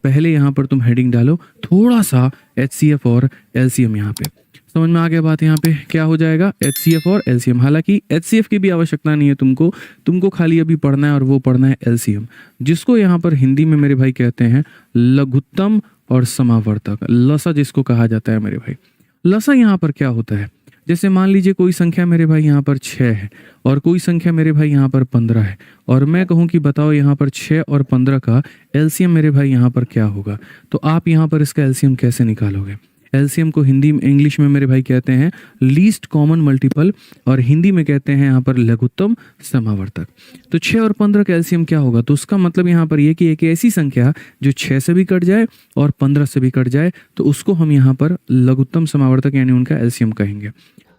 पहले यहाँ पर तुम हेडिंग डालो थोड़ा सा HCF और LCM। यहाँ पे समझ में आ गया बात। यहाँ पे क्या हो जाएगा, HCF और LCM। हालांकि HCF की भी आवश्यकता नहीं है तुमको खाली अभी पढ़ना है और वो पढ़ना है LCM, जिसको यहाँ पर हिंदी में मेरे भाई कहते हैं लघुत्तम और समावर्तक, लसा जिसको कहा जाता है मेरे भाई। लसा यहाँ पर क्या होता है, जैसे मान लीजिए कोई संख्या मेरे भाई यहाँ पर 6 है और कोई संख्या मेरे भाई यहाँ पर 15 है, और मैं कहूँ कि बताओ यहाँ पर 6 और 15 का LCM मेरे भाई यहाँ पर क्या होगा, तो आप यहाँ पर इसका LCM कैसे निकालोगे। LCM को हिंदी में इंग्लिश में मेरे भाई कहते हैं लीस्ट कॉमन मल्टीपल, और हिंदी में कहते हैं यहाँ पर लघुत्तम समावर्तक। तो 6 और 15 का LCM क्या होगा, तो उसका मतलब यहाँ पर ये कि एक ऐसी संख्या जो 6 से भी कट जाए और 15 से भी कट जाए, तो उसको हम यहाँ पर लघुत्तम समावर्तक यानी उनका LCM कहेंगे।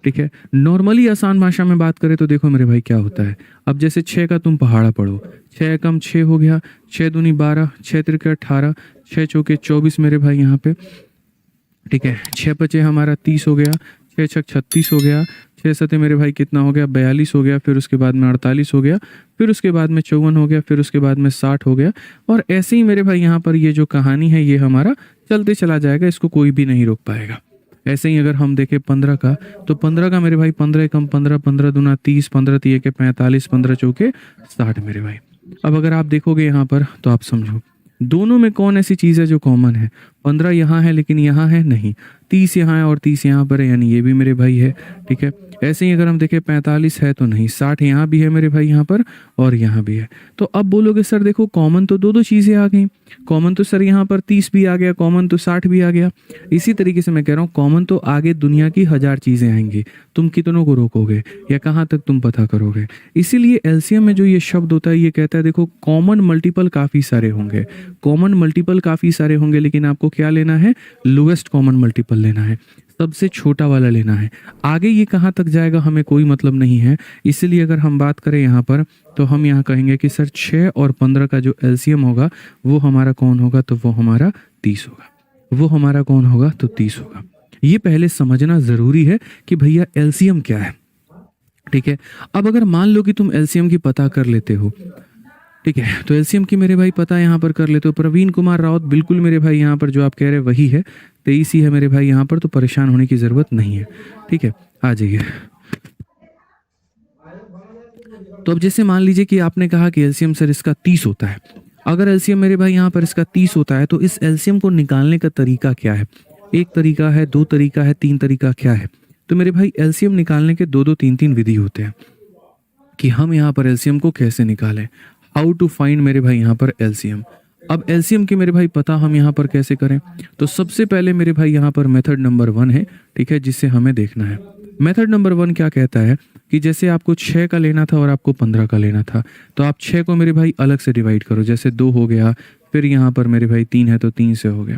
ठीक है, नॉर्मली आसान भाषा में बात करें तो देखो मेरे भाई क्या होता है। अब जैसे 6 का तुम पहाड़ा पढ़ो, 6 कम 6 हो गया, 6 दूनी 12, 6 त्रिके 18, 6 चौके 24 मेरे भाई यहाँ पे। ठीक है, 6 पचे हमारा 30 हो गया, 6 छक 36 हो गया, 6 सते मेरे भाई कितना हो गया 42 हो गया, फिर उसके बाद में 48 हो गया, फिर उसके बाद में 54 हो गया, फिर उसके बाद में 60 हो गया। और ऐसे ही मेरे भाई यहाँ पर ये जो कहानी है ये हमारा चलते चला जाएगा, इसको कोई भी नहीं रोक पाएगा। ऐसे ही अगर हम देखें 15 का, तो 15 का मेरे भाई 15 कम 15, 15 दूना 30, 15 तीय के 45, 15 चौके 60 मेरे भाई। अब अगर आप देखोगे यहाँ पर तो आप समझो दोनों में कौन ऐसी चीज़ है जो कॉमन है। 15 यहाँ है लेकिन यहाँ है नहीं, 30 यहाँ है और 30 यहाँ पर है, यानी ये भी मेरे भाई है। ठीक है, ऐसे ही अगर हम देखें 45 है तो नहीं, 60 यहाँ भी है मेरे भाई यहाँ पर और यहाँ भी है। तो अब बोलोगे सर देखो कॉमन तो दो चीज़ें आ गई, कॉमन तो सर यहाँ पर 30 भी आ गया, कॉमन तो 60 भी आ गया। इसी तरीके से मैं कह रहा हूँ कॉमन तो आगे दुनिया की 1000 चीज़ें आएंगी, तुम कितनों को रोकोगे या कहाँ तक तुम पता करोगे। इसीलिए LCM में जो ये शब्द होता है ये कहता है देखो कॉमन मल्टीपल काफ़ी सारे होंगे, कॉमन मल्टीपल काफ़ी सारे होंगे, लेकिन आपको क्या लेना है, लोएस्ट कॉमन मल्टीपल लेना है, सबसे छोटा वाला लेना है। आगे ये कहाँ तक जाएगा हमें कोई मतलब नहीं है। इसलिए अगर हम बात करें यहाँ पर तो हम यहाँ कहेंगे कि सर 6 और 15 का जो LCM होगा वो हमारा कौन होगा, तो वो हमारा 30 होगा। वो हमारा कौन होगा, तो 30 होगा। ये पहले समझना ज़रूरी है कि भैया LCM क्या है। ठीक है, अब अगर मान लो कि तुम LCM की पता कर लेते हो, ठीक है, तो LCM की मेरे भाई पता यहाँ पर कर लेते हो। प्रवीण कुमार रावत बिल्कुल मेरे भाई यहाँ पर जो आप कह रहे हैं वही है, 23 ही है मेरे भाई यहाँ पर, तो परेशान होने की ज़रूरत नहीं है। ठीक है, आ जाइए। तो अब जैसे मान लीजिए कि आपने कहा कि LCM सर इसका 30 होता है। अगर LCM मेरे भाई यहाँ पर इसका 30 होता है तो इस LCM को निकालने का तरीका क्या है, एक तरीका है, दो तरीका है, तीन तरीका क्या है। तो मेरे भाई LCM निकालने के दो तीन तीन विधि होते हैं कि हम यहाँ पर LCM को कैसे निकालें, हाउ टू फाइंड मेरे भाई यहाँ पर LCM। अब LCM की मेरे भाई पता हम यहाँ पर कैसे करें, तो सबसे पहले मेरे भाई यहाँ पर मेथड नंबर 1 है। ठीक है, जिससे हमें देखना है। मेथड नंबर 1 क्या कहता है कि जैसे आपको 6 का लेना था और आपको 15 का लेना था, तो आप 6 को मेरे भाई अलग से डिवाइड करो, जैसे 2 हो गया, फिर यहाँ पर मेरे भाई 3 है तो 3 से हो गया।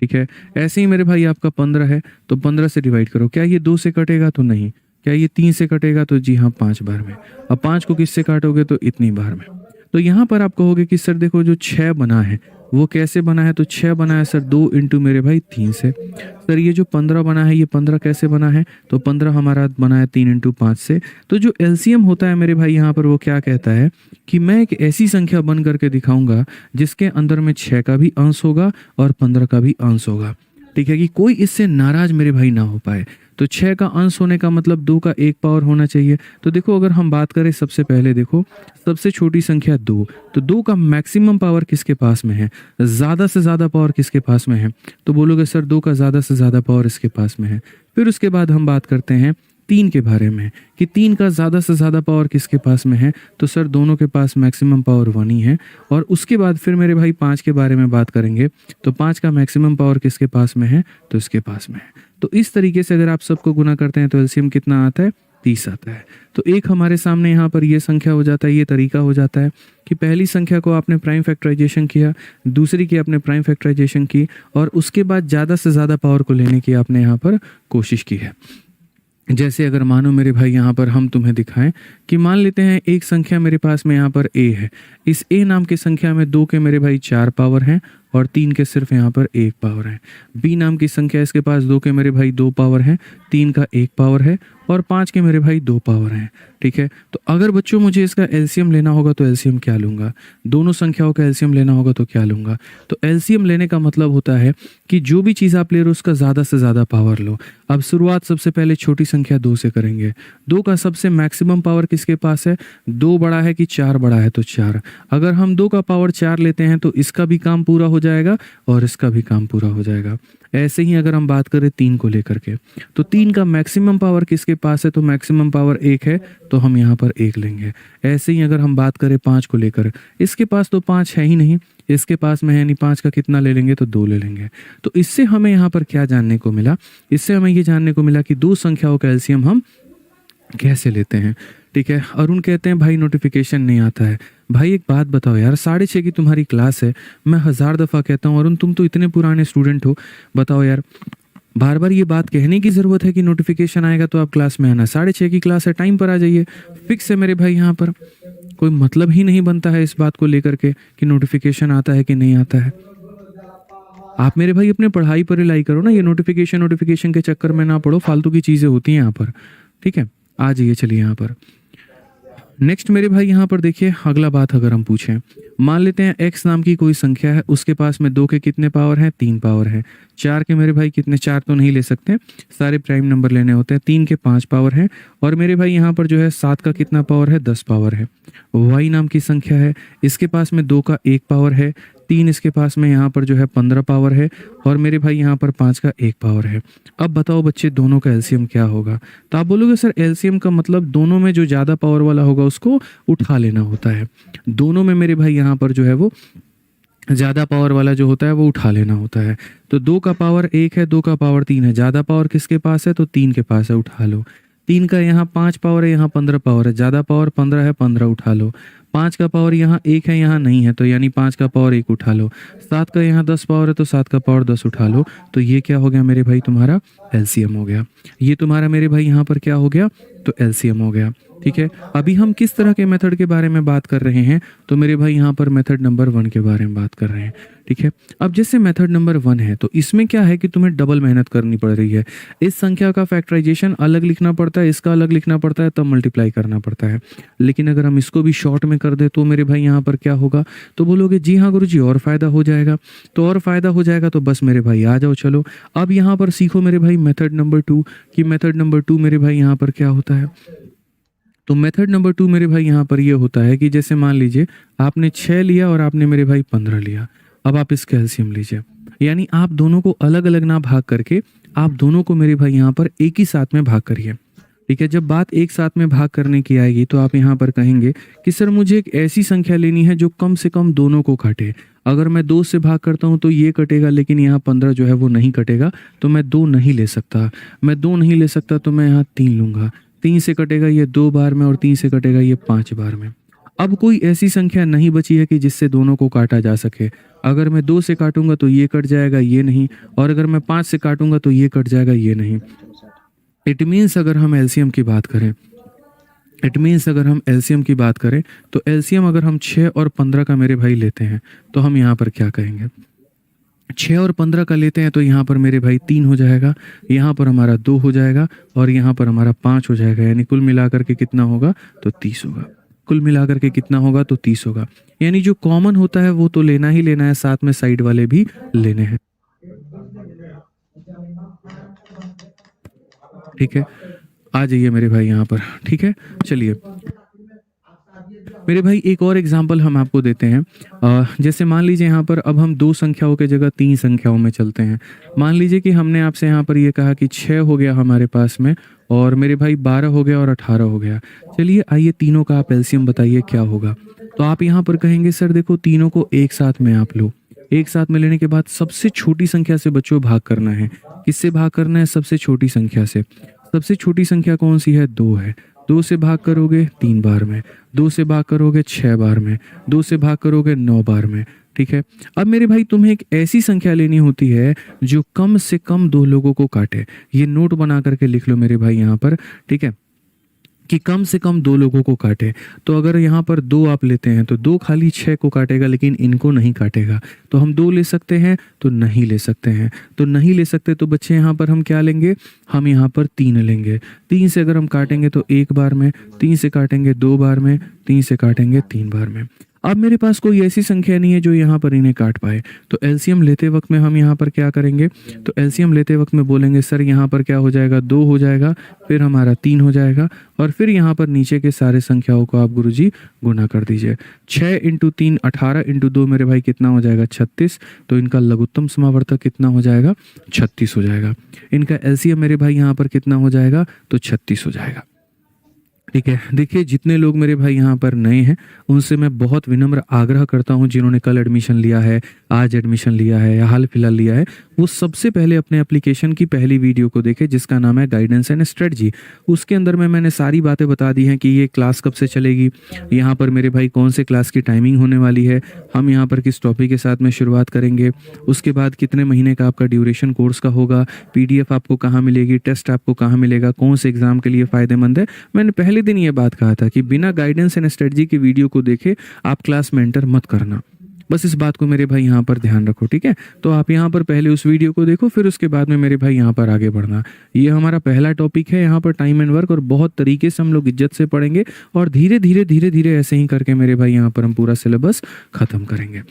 ठीक है, ऐसे ही मेरे भाई आपका 15 है तो 15 से डिवाइड करो। क्या ये 2 से कटेगा, तो नहीं। क्या ये 3 से कटेगा, तो जी हाँ 5 बार में। अब 5 को किससे काटोगे, तो इतनी बार में। तो यहाँ पर आप कहोगे कि सर देखो जो 6 बना है वो कैसे बना है, तो 6 बना है सर 2 इंटू मेरे भाई 3 से। सर ये जो 15 बना है ये 15 कैसे बना है, तो 15 हमारा बना है 3 इंटू 5 से। तो जो LCM होता है मेरे भाई यहाँ पर वो क्या कहता है कि मैं एक ऐसी संख्या बन करके दिखाऊंगा जिसके अंदर में 6 का भी अंश होगा और 15 का भी अंश होगा। ठीक है, कि कोई इससे नाराज मेरे भाई ना हो पाए। तो 6 का अंश होने का मतलब 2 का 1 पावर होना चाहिए। तो देखो अगर हम बात करें सबसे पहले देखो सबसे छोटी संख्या 2, तो 2 का मैक्सिमम पावर किसके पास में है, ज़्यादा से ज़्यादा पावर किसके पास में है, तो बोलोगे सर 2 का ज़्यादा से ज़्यादा पावर इसके पास में है। फिर उसके बाद हम बात करते हैं 3 के बारे में कि 3 का ज़्यादा से ज़्यादा पावर किसके पास में है, तो सर दोनों के पास मैक्सिमम पावर 1 ही है। और उसके बाद फिर मेरे भाई 5 के बारे में बात करेंगे, तो 5 का मैक्सिमम पावर किसके पास में है, तो इसके पास में है। तो इस तरीके से अगर आप सबको गुना करते हैं तो LCM कितना आता है, 30 आता है। तो एक हमारे सामने यहाँ पर ये संख्या हो जाता है, ये तरीका हो जाता है कि पहली संख्या को आपने प्राइम फैक्टराइजेशन किया, दूसरी की आपने प्राइम फैक्टराइजेशन की, और उसके बाद ज़्यादा से ज़्यादा पावर को लेने की आपने यहाँ पर कोशिश की है। जैसे अगर मानो मेरे भाई यहाँ पर हम तुम्हें दिखाएं कि मान लेते हैं एक संख्या मेरे पास में यहाँ पर A है। इस A नाम की संख्या में 2 के मेरे भाई 4 पावर हैं और 3 के सिर्फ यहाँ पर 1 पावर है। B नाम की संख्या इसके पास 2 के मेरे भाई 2 पावर हैं, 3 का 1 पावर है, और 5 के मेरे भाई 2 पावर हैं, ठीक है। तो अगर बच्चों मुझे इसका एलसीएम लेना होगा तो एलसीएम क्या लूँगा, दोनों संख्याओं का एलसीएम लेना होगा तो क्या लूँगा। तो एलसीएम लेने का मतलब होता है कि जो भी चीज़ आप ले रहे हो उसका ज़्यादा से ज़्यादा पावर लो। अब शुरुआत सबसे पहले छोटी संख्या 2 से करेंगे। 2 का सबसे मैक्सिमम पावर किसके पास है, 2 बड़ा है कि 4 बड़ा है, तो 4। अगर हम 2 का पावर 4 लेते हैं तो इसका भी काम पूरा हो जाएगा और इसका भी काम पूरा हो जाएगा। ऐसे ही अगर हम बात करें 3 को लेकर के, तो 3 का मैक्सिमम पावर किसके पास है, तो मैक्सिमम पावर 1 है, तो हम यहाँ पर 1 लेंगे। ऐसे ही अगर हम बात करें 5 को लेकर, इसके पास तो 5 है ही नहीं, इसके पास में है नहीं, 5 का कितना ले लेंगे, तो 2 ले लेंगे। तो इससे हमें यहाँ पर क्या जानने को मिला, इससे हमें ये जानने को मिला कि दो संख्याओं का एलसीएम हम कैसे लेते हैं, ठीक है। अरुण कहते हैं भाई नोटिफिकेशन नहीं आता है। भाई एक बात बताओ यार, 6:30 की तुम्हारी क्लास है, मैं 1000 दफ़ा कहता हूँ अरुण तुम तो इतने पुराने स्टूडेंट हो, बताओ यार बार बार ये बात कहने की ज़रूरत है कि नोटिफिकेशन आएगा तो आप क्लास में आना। 6:30 की क्लास है, टाइम पर आ जाइए, फिक्स है मेरे भाई। यहाँ पर कोई मतलब ही नहीं बनता है इस बात को लेकर के कि नोटिफिकेशन आता है कि नहीं आता है। आप मेरे भाई अपने पढ़ाई पर रिलाई करो ना, ये नोटिफिकेशन के चक्कर में ना पड़ो, फालतू की चीज़ें होती हैं यहाँ पर, ठीक है। आ जाइए, चलिए यहाँ पर नेक्स्ट मेरे भाई यहाँ पर देखिए अगला बात अगर हम पूछें, मान लेते हैं x नाम की कोई संख्या है, उसके पास में 2 के कितने पावर हैं, 3 पावर है। 4 के मेरे भाई कितने, 4 तो नहीं ले सकते, सारे प्राइम नंबर लेने होते हैं। 3 के 5 पावर है और मेरे भाई यहाँ पर जो है 7 का कितना पावर है, 10 पावर है। y नाम की संख्या है, इसके पास में 2 का 1 पावर है, 3 इसके पास में यहाँ पर जो है 15 पावर है और मेरे भाई यहाँ पर 5 का 1 पावर है। अब बताओ बच्चे दोनों का एलसीएम क्या होगा, तो आप बोलोगे सर एलसीएम का मतलब दोनों में जो ज़्यादा पावर वाला होगा उसको उठा लेना होता है। दोनों में मेरे भाई यहाँ पर जो है वो ज़्यादा पावर वाला जो होता है वो उठा लेना होता है। तो 2 का पावर 1 है, 2 का पावर 3 है, ज़्यादा पावर किसके पास है, तो 3 के पास है, उठा लो। 3 का यहाँ 5 पावर है, यहाँ 15 पावर है, ज़्यादा पावर 15 है, 15 उठा लो। 5 का पावर यहाँ 1 है, यहाँ नहीं है, तो यानी 5 का पावर 1 उठा लो। 7 का यहाँ 10 पावर है, तो 7 का पावर 10 उठा लो। तो ये क्या हो गया मेरे भाई, तुम्हारा एलसीएम हो गया। ये तुम्हारा मेरे भाई यहाँ पर क्या हो गया, तो एलसीएम हो गया, ठीक है। अभी हम किस तरह के मेथड के बारे में बात कर रहे हैं, तो मेरे भाई यहाँ पर मेथड नंबर 1 के बारे में बात कर रहे हैं, ठीक है। अब जैसे मेथड नंबर 1 है तो इसमें क्या है कि तुम्हें डबल मेहनत करनी पड़ रही है। इस संख्या का फैक्टराइजेशन अलग लिखना पड़ता है, इसका अलग लिखना पड़ता है, तब मल्टीप्लाई करना पड़ता है। लेकिन अगर हम इसको भी शॉर्ट में कर दे तो मेरे भाई यहाँ पर क्या होगा, तो बोलोगे जी हाँ गुरुजी और फ़ायदा हो जाएगा। तो और फ़ायदा हो जाएगा तो बस मेरे भाई आ जाओ, चलो अब यहाँ पर सीखो मेरे भाई मेथड नंबर 2 कि मेथड नंबर 2 मेरे भाई यहाँ पर क्या होता है। तो मेथड नंबर 2 मेरे भाई यहाँ पर ये होता है कि जैसे मान लीजिए आपने 6 लिया और आपने मेरे भाई 15 लिया, अब आप इसका एलसीएम लीजिए। यानी आप दोनों को अलग अलग ना भाग करके आप दोनों को मेरे भाई यहाँ पर एक ही साथ में भाग करिए, ठीक है। जब बात एक साथ में भाग करने की आएगी तो आप यहाँ पर कहेंगे कि सर मुझे एक ऐसी संख्या लेनी है जो कम से कम दोनों को काटे। अगर मैं 2 से भाग करता हूँ तो ये कटेगा, लेकिन यहाँ 15 जो है वो नहीं कटेगा, तो मैं 2 नहीं ले सकता। मैं 2 नहीं ले सकता तो मैं यहाँ 3 लूँगा। 3 से कटेगा ये 2 बार में और 3 से कटेगा ये 5 बार में। अब कोई ऐसी संख्या नहीं बची है कि जिससे दोनों को काटा जा सके। अगर मैं 2 से काटूंगा तो ये कट जाएगा, ये नहीं, और अगर मैं 5 से काटूंगा तो ये कट जाएगा, ये नहीं। इट मीन्स अगर हम एलसीएम की बात करें, तो एलसीएम अगर हम 6 और 15 का मेरे भाई लेते हैं तो हम यहाँ पर क्या कहेंगे, 6 और 15 का लेते हैं तो यहाँ पर मेरे भाई 3 हो जाएगा, यहाँ पर हमारा 2 हो जाएगा और यहाँ पर हमारा 5 हो जाएगा। यानी कुल मिलाकर के कितना होगा, तो 30 होगा। कुल मिलाकर के कितना होगा, तो 30 होगा। यानी जो कॉमन होता है वो तो लेना ही लेना है, साथ में साइड वाले भी लेने हैं, ठीक है। आ जाइए मेरे भाई यहाँ पर, ठीक है। चलिए मेरे भाई एक और एग्जाम्पल हम आपको देते हैं। जैसे मान लीजिए यहाँ पर अब हम 2 संख्याओं के जगह 3 संख्याओं में चलते हैं। मान लीजिए कि हमने आपसे यहाँ पर ये कहा कि 6 हो गया हमारे पास में और मेरे भाई 12 हो गया और 18 हो गया। चलिए आइए तीनों का आप एलसीएम बताइए क्या होगा। तो आप यहाँ पर कहेंगे सर देखो तीनों को एक साथ में आप लो। एक साथ में लेने के बाद सबसे छोटी संख्या से बच्चों भाग करना है। किससे भाग करना है, सबसे छोटी संख्या से। सबसे छोटी संख्या कौन सी है, 2 है। 2 से भाग करोगे 3 बार में, 2 से भाग करोगे 6 बार में, 2 से भाग करोगे 9 बार में, ठीक है। अब मेरे भाई तुम्हें एक ऐसी संख्या लेनी होती है जो कम से कम 2 लोगों को काटे। ये नोट बना करके लिख लो मेरे भाई यहाँ पर, ठीक है। कि कम से कम 2 लोगों को काटे। तो अगर यहाँ पर 2 आप लेते हैं तो 2 खाली 6 को काटेगा, लेकिन इनको नहीं काटेगा। तो हम 2 ले सकते हैं तो नहीं ले सकते हैं, तो नहीं ले सकते तो बच्चे यहाँ पर हम क्या लेंगे, हम यहाँ पर 3 लेंगे। 3 से अगर हम काटेंगे तो 1 बार में, 3 से काटेंगे 2 बार में, 3 से काटेंगे 3 बार में। अब मेरे पास कोई ऐसी संख्या नहीं है जो यहाँ पर इन्हें काट पाए, तो एलसीएम लेते वक्त में हम यहाँ पर क्या करेंगे, तो एलसीएम लेते वक्त में बोलेंगे सर यहाँ पर क्या हो जाएगा, 2 हो जाएगा, फिर हमारा 3 हो जाएगा, और फिर यहाँ पर नीचे के सारे संख्याओं को आप गुरुजी गुना कर दीजिए। 6 इंटू 3 18 इंटू 2 मेरे भाई कितना हो जाएगा, 36। तो इनका लघुत्तम समावर्तक कितना हो जाएगा, 36 हो जाएगा। इनका एलसीएम मेरे भाई यहाँ पर कितना हो जाएगा, तो 36 हो जाएगा। ठीक है, देखिए जितने लोग मेरे भाई यहाँ पर नए हैं उनसे मैं बहुत विनम्र आग्रह करता हूँ, जिन्होंने कल एडमिशन लिया है, आज एडमिशन लिया है या हाल फिलहाल लिया है, वो सबसे पहले अपने एप्लीकेशन की पहली वीडियो को देखे जिसका नाम है गाइडेंस एंड स्ट्रेटजी। उसके अंदर में मैंने सारी बातें बता दी हैं कि ये क्लास कब से चलेगी, यहाँ पर मेरे भाई कौन से क्लास की टाइमिंग होने वाली है, हम यहाँ पर किस टॉपिक के साथ में शुरुआत करेंगे, उसके बाद कितने महीने का आपका ड्यूरेशन कोर्स का होगा, पीडीएफ आपको कहाँ मिलेगी, टेस्ट आपको कहाँ मिलेगा, कौन से एग्जाम के लिए फ़ायदेमंद है। मैंने पहले दिन ये बात कहा था कि बिना गाइडेंस एंड स्ट्रेटजी की वीडियो को देखे आप क्लास में एंटर मत करना। बस इस बात को मेरे भाई यहाँ पर ध्यान रखो, ठीक है। तो आप यहाँ पर पहले उस वीडियो को देखो, फिर उसके बाद में मेरे भाई यहाँ पर आगे बढ़ना। ये हमारा पहला टॉपिक है यहाँ पर टाइम एंड वर्क, और बहुत तरीके से हम लोग इज्जत से पढ़ेंगे, और धीरे धीरे धीरे धीरे ऐसे ही करके मेरे भाई यहाँ पर हम पूरा सिलेबस खत्म करेंगे।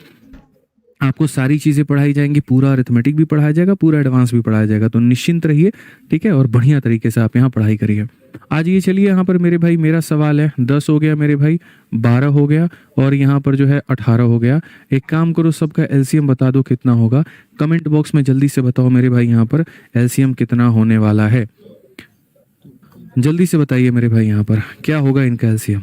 आपको सारी चीज़ें पढ़ाई जाएंगी, पूरा अरिथमेटिक भी पढ़ाया जाएगा, पूरा एडवांस भी पढ़ाया जाएगा। तो निश्चिंत रहिए, ठीक है, और बढ़िया तरीके से आप यहाँ पढ़ाई करिए। आज ये चलिए यहाँ पर मेरे भाई मेरा सवाल है, 10 हो गया मेरे भाई, 12 हो गया, और यहाँ पर जो है 18 हो गया। एक काम करो, सबका एलसीएम बता दो कितना होगा, कमेंट बॉक्स में जल्दी से बताओ मेरे भाई यहाँ पर एलसीएम कितना होने वाला है। जल्दी से बताइए मेरे भाई यहाँ पर क्या होगा इनका एलसीएम।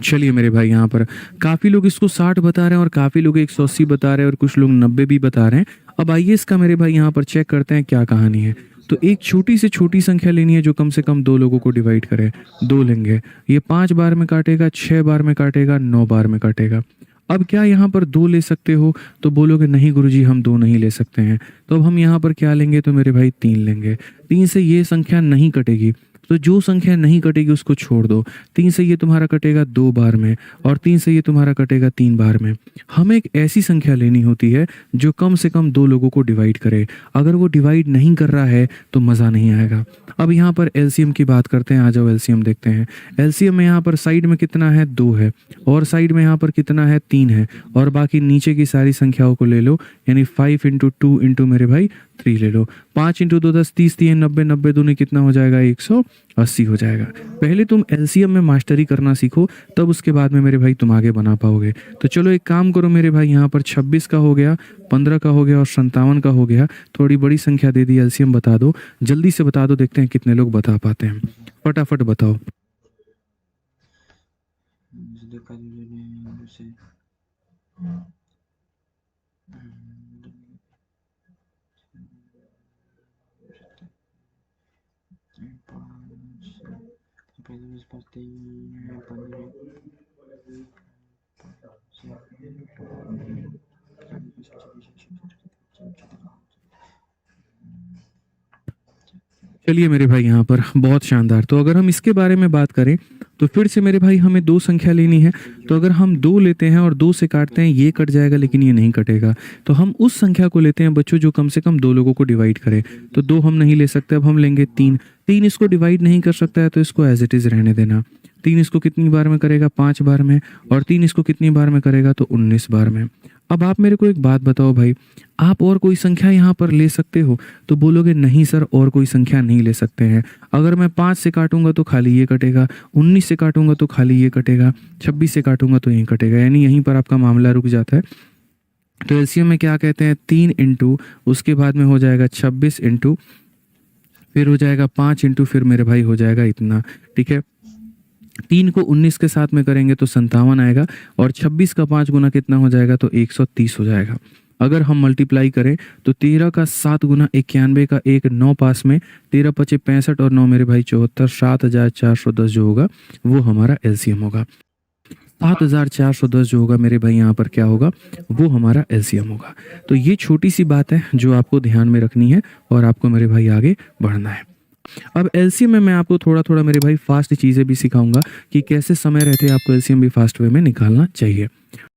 चलिए मेरे भाई यहाँ पर काफ़ी लोग इसको 60 बता रहे हैं, और काफ़ी लोग 180 बता रहे हैं, और कुछ लोग 90 भी बता रहे हैं। अब आइए इसका मेरे भाई यहाँ पर चेक करते हैं क्या कहानी है। तो एक छोटी से छोटी संख्या लेनी है जो कम से कम 2 लोगों को डिवाइड करे। 2 लेंगे, ये 5 बार में काटेगा, 6 बार में काटेगा, 9 बार में काटेगा। अब क्या यहाँ पर 2 ले सकते हो, तो बोलोगे नहीं गुरुजी हम 2 नहीं ले सकते हैं। तो अब हम यहाँ पर क्या लेंगे, तो मेरे भाई 3 लेंगे। 3 से ये संख्या नहीं कटेगी, तो जो संख्या नहीं कटेगी उसको छोड़ दो। 3 से ये तुम्हारा कटेगा 2 बार में, और 3 से ये तुम्हारा कटेगा 3 बार में। हमें एक ऐसी संख्या लेनी होती है जो कम से कम 2 लोगों को डिवाइड करे। अगर वो डिवाइड नहीं कर रहा है तो मज़ा नहीं आएगा। अब यहाँ पर एलसीएम की बात करते हैं, आ जाओ एलसीएम देखते हैं। एलसीएम में यहाँ पर साइड में कितना है, 2 है, और साइड में यहाँ पर कितना है, 3 है, और बाकी नीचे की सारी संख्याओं को ले लो, यानी 5 इंटू 2 इंटू मेरे भाई 3 ले लो। 5 इंटू 2 10, 30 3 90, 90 दूनी कितना हो जाएगा, 180 हो जाएगा। पहले तुम एलसीएम में मास्टरी करना सीखो, तब उसके बाद में मेरे भाई तुम आगे बना पाओगे। तो चलो एक काम करो मेरे भाई, यहाँ पर 26 का हो गया, 15 का हो गया, और 57 का हो गया। थोड़ी बड़ी संख्या दे दी, एलसीएम बता दो, जल्दी से बता दो, देखते हैं कितने लोग बता पाते हैं। फटाफट बताओ। चलिए मेरे भाई यहाँ पर बहुत शानदार। तो अगर हम इसके बारे में बात करें तो फिर से मेरे भाई हमें 2 संख्या लेनी है। तो अगर हम 2 लेते हैं और 2 से काटते हैं, ये कट जाएगा लेकिन ये नहीं कटेगा। तो हम उस संख्या को लेते हैं बच्चों जो कम से कम 2 लोगों को डिवाइड करे। तो 2 हम नहीं ले सकते, अब हम लेंगे 3। 3 इसको डिवाइड नहीं कर सकता है तो इसको एज इट इज़ रहने देना। 3 इसको कितनी बार में करेगा, 5 बार में, और 3 इसको कितनी बार में करेगा, तो 19 बार में। अब आप मेरे को एक बात बताओ भाई, आप और कोई संख्या यहाँ पर ले सकते हो? तो बोलोगे नहीं सर और कोई संख्या नहीं ले सकते हैं। अगर मैं 5 से काटूंगा तो खाली ये कटेगा, 19 से काटूंगा तो खाली ये कटेगा, 26 से काटूंगा तो यही कटेगा, यानी यहीं पर आपका मामला रुक जाता है। तो एलसीएम में क्या कहते हैं, 3 इंटू, उसके बाद में हो जाएगा 26 इंटू, फिर हो जाएगा 5 इंटू, फिर मेरे भाई हो जाएगा इतना। ठीक है, 3 को 19 के साथ में करेंगे तो 57 आएगा और 26 का 5 गुना कितना हो जाएगा तो 130 हो जाएगा। अगर हम मल्टीप्लाई करें तो 13 का 7 गुना 91 का 1 9 पास में 13 पचे 65 और 9 मेरे भाई 74 7410 जो होगा वो हमारा एलसीएम होगा। 7410 जो होगा मेरे भाई यहाँ पर क्या होगा वो हमारा एलसीएम होगा। तो ये छोटी सी बात है जो आपको ध्यान में रखनी है और आपको मेरे भाई आगे बढ़ना है। अब एलसीएम में मैं आपको थोड़ा थोड़ा मेरे भाई फास्ट चीज़ें भी सिखाऊंगा कि कैसे समय रहते आपको एलसीएम भी फास्ट वे में निकालना चाहिए।